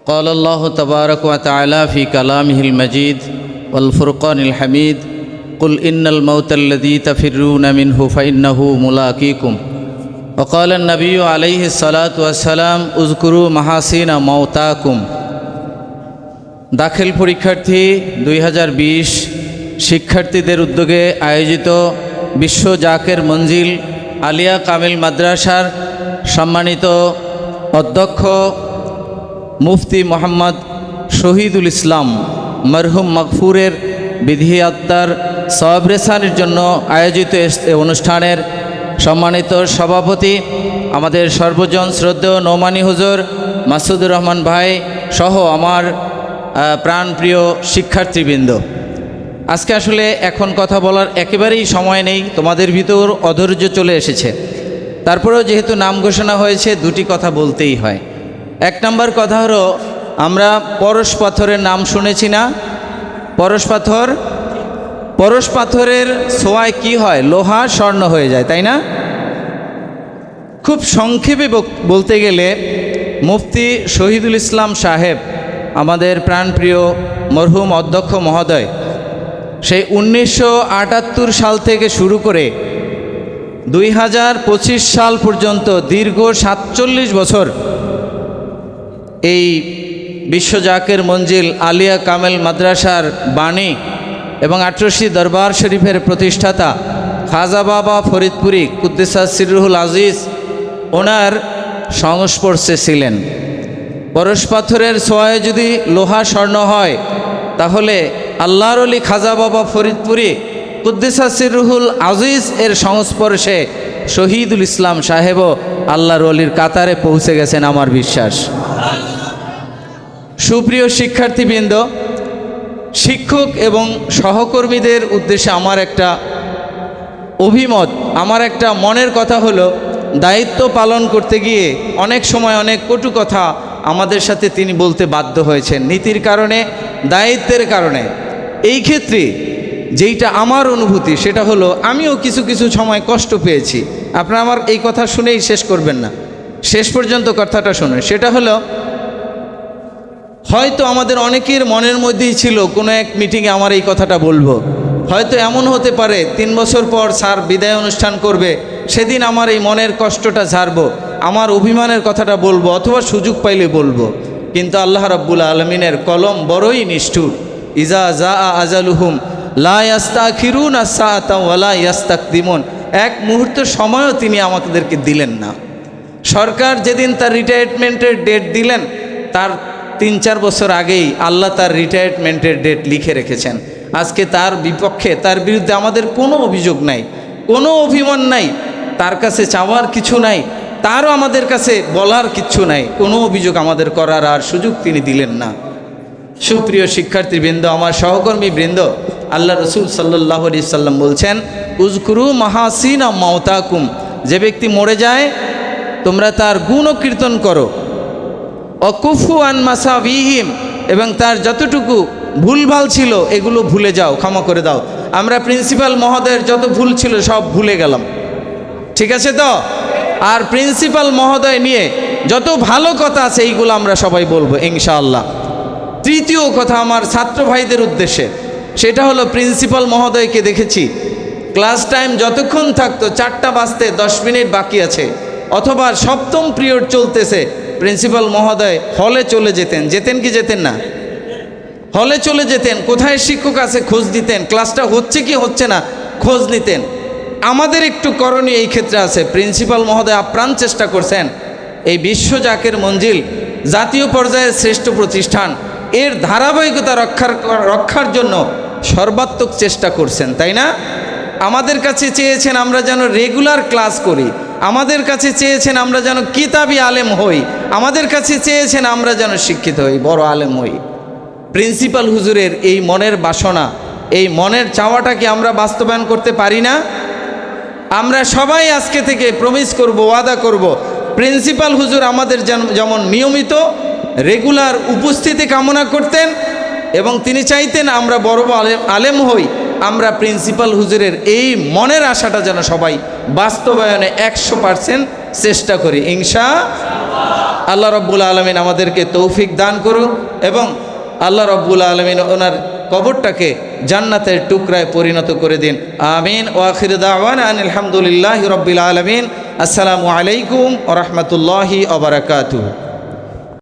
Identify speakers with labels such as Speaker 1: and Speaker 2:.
Speaker 1: قال الله تبارك وتعالى في كلامه المجيد والفرقان الحميد قل إن الموت الذي تفرون منه فإنه ملاقيكم وقال النبي عليه الصلاة والسلام اذكروا محاسن موتاكم। দাখিল পরীক্ষার্থী 2020 শিক্ষার্থীদের উদ্যোগে আয়োজিত বিশ্ব জাকের মঞ্জিল আলিয়া কামিল মাদ্রাসার সম্মানিত অধ্যক্ষ মুফতি মোহাম্মদ শহীদুল ইসলাম মরহুম মাগফুরের বিধি আত্মার সওয়াব রেসানির জন্য আয়োজিত অনুষ্ঠানের সম্মানিত সভাপতি আমাদের সর্বজন শ্রদ্ধেয় নৌমানি হুজুর মাসুদুর রহমান ভাই সহ আমার প্রাণপ্রিয় শিক্ষার্থীবৃন্দ, আজকে আসলে এখন কথা বলার একেবারেই সময় নেই, তোমাদের ভিতর অধৈর্য চলে এসেছে। তারপরেও যেহেতু নাম ঘোষণা হয়েছে দুটি কথা বলতেই হয়। এক নম্বর কথা হলো, আমরা পরশ পাথরের নাম শুনেছি না? পরশ পাথরের ছোঁয়ায় কি হয়? লোহা স্বর্ণ হয়ে যায়, তাই না? খুব সংক্ষেপে বলতে গেলে মুফতি শহীদুল ইসলাম সাহেব আমাদের প্রাণপ্রিয় মরহুম অধ্যক্ষ মহোদয় সেই 1978 সাল থেকে শুরু করে 2025 সাল পর্যন্ত দীর্ঘ 47 বছর এই বিশ্ব জাকের মঞ্জিল আলিয়া কামেল মাদ্রাসার বাণী এবং 88 দরবার শরীফের প্রতিষ্ঠাতা খাজা বাবা ফরিদপুরি কুদ্দিসাস সিররুল আজিজ ওনার সংস্পর্শে ছিলেন। পরশ পাথরের ছোঁয়ায় যদি লোহা স্বর্ণ হয়, তাহলে আল্লাহর ওলি খাজা বাবা ফরিদপুরি কুদ্দিসাস সিররুল আজিজ এর সংস্পর্শে শহীদুল ইসলাম সাহেবও আল্লাহর ওলির কাতারে পৌঁছে গেছেন আমার বিশ্বাস। সুপ্রিয় শিক্ষার্থীবৃন্দ, শিক্ষক এবং সহকর্মীদের উদ্দেশ্যে আমার একটা অভিমত, আমার একটা মনের কথা হলো, দায়িত্ব পালন করতে গিয়ে অনেক সময় অনেক কটু কথা আমাদের সাথে তিনি বলতে বাধ্য হয়েছেন, নীতির কারণে, দায়িত্বের কারণে। এই ক্ষেত্রে যেইটা আমার অনুভূতি সেটা হলো, আমিও কিছু কিছু সময় কষ্ট পেয়েছি। আপনারা আমার এই কথা শুনেই শেষ করবেন না, শেষ পর্যন্ত কথাটা শুনে। সেটা হলো, হয়তো আমাদের অনেকের মনের মধ্যেই ছিল কোনো এক মিটিংয়ে আমার এই কথাটা বলবো। হয়তো এমন হতে পারে 3 বছর পর স্যার বিদায় অনুষ্ঠান করবে, সেদিন আমার এই মনের কষ্টটা ঝাড়বো, আমার অভিমানের কথাটা বলবো, অথবা সুযোগ পাইলে বলবো। কিন্তু আল্লাহ রাব্বুল আলামিনের কলম বড়ই নিষ্ঠুর। ইজা জা আজালুহুম লা ইয়াস্তাখিরুনা সাআতাও ওয়া লা ইয়াস্তাকদিমুন। এক মুহূর্ত সময়ও তিনি আমাদেরকে দিলেন না। সরকার যেদিন তার রিটায়ারমেন্টের ডেট দিলেন, তার 3-4 বছর আগেই আল্লাহ তার রিটায়ারমেন্টের ডেট লিখে রেখেছেন। আজকে তার বিপক্ষে, তার বিরুদ্ধে আমাদের কোনো অভিযোগ নাই, কোনো অভিমান নাই, তার কাছে চাওয়ার কিছু নাই, তারও আমাদের কাছে বলার কিচ্ছু নাই, কোনো অভিযোগ আমাদের করার আর সুযোগ তিনি দিলেন না। সুপ্রিয় শিক্ষার্থীবৃন্দ, আমার সহকর্মীবৃন্দ, আল্লাহ রসুল সাল্লাল্লাহু আলাইহি সাল্লাম বলছেন, উযকুরু মাহাসিনা মাউতাকুম, যে ব্যক্তি মরে যায় তোমরা তার গুণ কীর্তন করো, অকুফু আন মাসাবিহিম, এবং তার যতটুকু ভুলভাল ছিল এগুলো ভুলে যাও, ক্ষমা করে দাও। আমরা প্রিন্সিপাল মহোদয়ের যত ভুল ছিল সব ভুলে গেলাম, ঠিক আছে তো? আর প্রিন্সিপাল মহোদয় নিয়ে যত ভালো কথা আছে এইগুলো আমরা সবাই বলবো ইনশাআল্লাহ। তৃতীয় কথা আমার ছাত্র ভাইদের উদ্দেশ্যে, সেটা হলো, প্রিন্সিপাল মহোদয়কে দেখেছি ক্লাস টাইম যতক্ষণ থাকতো, 4টা বাজতে 10 মিনিট বাকি আছে, অথবা 7ম পিরিয়ড চলতেছে, প্রিন্সিপাল মহোদয় হলে চলে যেতেন কি যেতেন না? হলে চলে যেতেন, কোথায় শিক্ষক আছে খোঁজ দিতেন, ক্লাসটা হচ্ছে কি হচ্ছে না খোঁজ নিতেন। আমাদের একটু করণীয় এই ক্ষেত্রে আছে। প্রিন্সিপাল মহোদয় আপ্রাণ চেষ্টা করছেন এই বিশ্ব জাকের মঞ্জিল জাতীয় পর্যায়ের শ্রেষ্ঠ প্রতিষ্ঠান, এর ধারাবাহিকতা রক্ষার জন্য সর্বাত্মক চেষ্টা করছেন, তাই না? আমাদের কাছে চেয়েছেন আমরা যেন রেগুলার ক্লাস করি, আমাদের কাছে চেয়েছেন আমরা যেন কিতাবি আলেম হই, আমাদের কাছে চেয়েছেন আমরা যেন শিক্ষিত হই, বড় আলেম হই। প্রিন্সিপাল হুজুরের এই মনের বাসনা, এই মনের চাওয়াটা কি আমরা বাস্তবায়ন করতে পারি না? আমরা সবাই আজকে থেকে প্রমিস করব, ওয়াদা করব, প্রিন্সিপাল হুজুর আমাদের যেমন নিয়মিত রেগুলার উপস্থিতি কামনা করতেন এবং তিনি চাইতেন আমরা বড় আলেম হই, আমরা প্রিন্সিপাল হুজুরের এই মনের আশাটা যেন সবাই বাস্তবায়নে 100% চেষ্টা করি ইনশাআল্লাহ। আল্লাহ রব্বুল আলমিন আমাদেরকে তৌফিক দান করুন এবং আল্লাহ রব্বুল আলমিন ওনার কবরটাকে জান্নাতের টুকরায় পরিণত করে দিন। আমিন। ওয়া আখিরু দাওয়ানা আনিল হামদুলিল্লাহি রাব্বিল আলামিন। আসসালামু আলাইকুম ওয়া রাহমাতুল্লাহি ওয়া বারাকাতুহু।